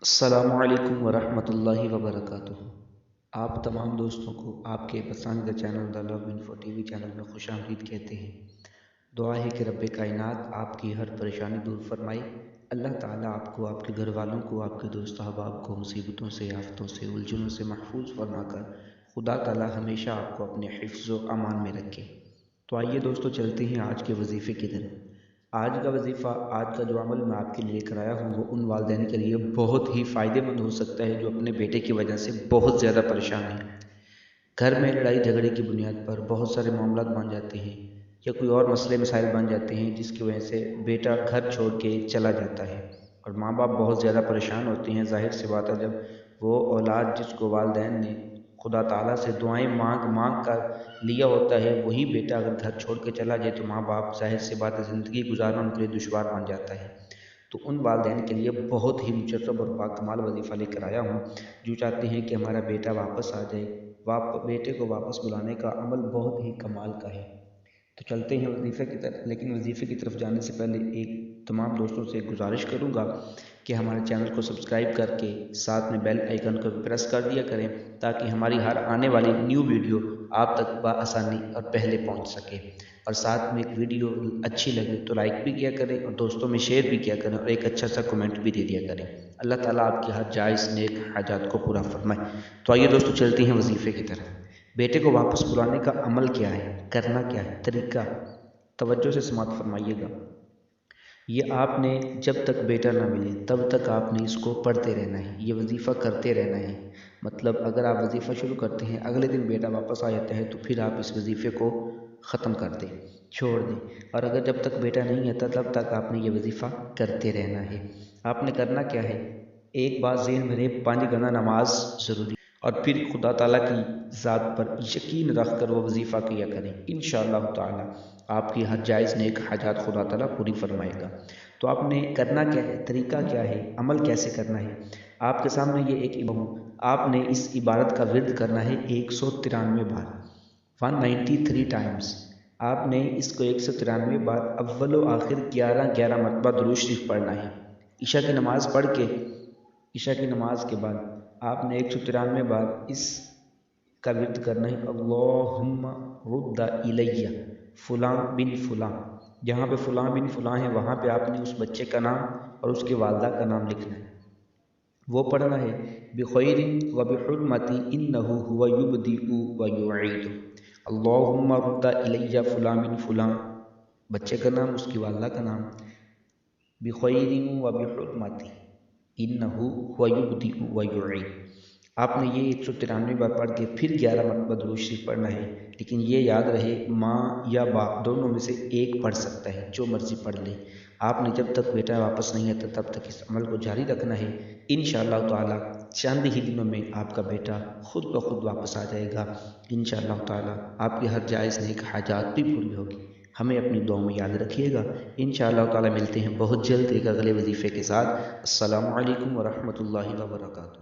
السلام علیکم ورحمۃ اللہ وبرکاتہ۔ آپ تمام دوستوں کو آپ کے پسندیدہ چینل دا لو انفو ٹی وی چینل میں خوش آمدید کہتے ہیں۔ دعا ہے کہ رب کائنات آپ کی ہر پریشانی دور فرمائے۔ اللہ تعالیٰ آپ کو، آپ کے گھر والوں کو، آپ کے دوست احباب کو مصیبتوں سے، آفتوں سے، الجھنوں سے محفوظ فرما کر خدا تعالیٰ ہمیشہ آپ کو اپنے حفظ و امان میں رکھے۔ تو آئیے دوستوں، چلتے ہیں آج کے وظیفے کی طرف۔ آج کا وظیفہ، آج کا جو عمل میں آپ کے لیے کرایا ہوں وہ ان والدین کے لیے بہت ہی فائدہ مند ہو سکتا ہے جو اپنے بیٹے کی وجہ سے بہت زیادہ پریشان ہیں۔ گھر میں لڑائی جھگڑے کی بنیاد پر بہت سارے معاملات بن جاتے ہیں یا کوئی اور مسئلے مسائل بن جاتے ہیں جس کی وجہ سے بیٹا گھر چھوڑ کے چلا جاتا ہے اور ماں باپ بہت زیادہ پریشان ہوتے ہیں۔ ظاہر سی بات ہے، جب وہ اولاد جس کو والدین نے خدا تعالیٰ سے دعائیں مانگ مانگ کر لیا ہوتا ہے، وہی بیٹا اگر گھر چھوڑ کے چلا جائے تو ماں باپ، ظاہر سی بات ہے، زندگی گزارنا ان کے لیے دشوار بن جاتا ہے۔ تو ان والدین کے لیے بہت ہی مجرب اور باکمال وظیفہ لے کر آیا ہوں جو چاہتے ہیں کہ ہمارا بیٹا واپس آ جائے۔ بیٹے کو واپس بلانے کا عمل بہت ہی کمال کا ہے۔ تو چلتے ہیں وظیفے کی طرف، لیکن وظیفے کی طرف جانے سے پہلے ایک تمام دوستوں سے گزارش کروں گا کہ ہمارے چینل کو سبسکرائب کر کے ساتھ میں بیل آئیکن کو پریس کر دیا کریں تاکہ ہماری ہر آنے والی نیو ویڈیو آپ تک بآسانی اور پہلے پہنچ سکے۔ اور ساتھ میں ایک ویڈیو اچھی لگے تو لائک بھی کیا کریں اور دوستوں میں شیئر بھی کیا کریں اور ایک اچھا سا کمنٹ بھی دے دیا کریں۔ اللہ تعالیٰ آپ کی ہر جائز نیک حاجات کو پورا فرمائے۔ تو آئیے دوستوں، چلتے ہیں وظیفے کی طرف۔ بیٹے کو واپس بلانے کا عمل کیا ہے، کرنا کیا ہے، طریقہ، توجہ سے سماعت فرمائیے گا۔ یہ آپ نے جب تک بیٹا نہ ملے تب تک آپ نے اس کو پڑھتے رہنا ہے، یہ وظیفہ کرتے رہنا ہے۔ مطلب اگر آپ وظیفہ شروع کرتے ہیں، اگلے دن بیٹا واپس آ جاتا ہے تو پھر آپ اس وظیفے کو ختم کر دیں، چھوڑ دیں، اور اگر جب تک بیٹا نہیں آتا تب تک آپ نے یہ وظیفہ کرتے رہنا ہے۔ آپ نے کرنا کیا ہے، ایک بات ذہن میں رہے، 5 گنا نماز ضروری، اور پھر خدا تعالیٰ کی ذات پر یقین رکھ کر وہ وظیفہ کیا کریں۔ انشاءاللہ تعالیٰ آپ کی ہر جائز نیک حاجات خدا تعالیٰ پوری فرمائے گا۔ تو آپ نے کرنا کیا ہے، طریقہ کیا ہے، عمل کیسے کرنا ہے، آپ کے سامنے یہ ایک آپ نے اس عبارت کا ورد کرنا ہے 193 بار، 193 ٹائمز۔ آپ نے اس کو 193 بار اول و آخر 11 مرتبہ درود شریف پڑھنا ہے۔ عشاء کی نماز پڑھ کے، عشاء کی نماز کے بعد آپ نے 193 بار اس کا ورد کرنا ہے، اللہم رد الیہ فلاں بن فلاں۔ جہاں پہ فلاں بن فلاں ہے وہاں پہ آپ نے اس بچے کا نام اور اس کے والدہ کا نام لکھنا ہے، وہ پڑھنا ہے، بخیر و بحرمت انہ هو یبدئ و یعید، اللہم رد الیہ فلاں بن فلاں، بچے کا نام، اس کی والدہ کا نام، بخیر و بحرمت انہ هو یبدئ و یعید۔ آپ نے یہ 193 بار پڑھ کے پھر 11 مرتبہ درود شریف پڑھنا ہے، لیکن یہ یاد رہے ماں یا باپ دونوں میں سے ایک پڑھ سکتا ہے، جو مرضی پڑھ لے۔ آپ نے جب تک بیٹا واپس نہیں آتا تب تک اس عمل کو جاری رکھنا ہے۔ انشاءاللہ تعالیٰ چند ہی دنوں میں آپ کا بیٹا خود بخود واپس آ جائے گا۔ انشاءاللہ تعالیٰ آپ کی ہر جائز نیک حاجات بھی پوری ہوگی۔ ہمیں اپنی دعاؤں میں یاد رکھیے گا۔ انشاءاللہ تعالیٰ ملتے ہیں بہت جلد ایک اگلے وظیفے کے ساتھ۔ السلام علیکم ورحمۃ اللہ وبرکاتہ۔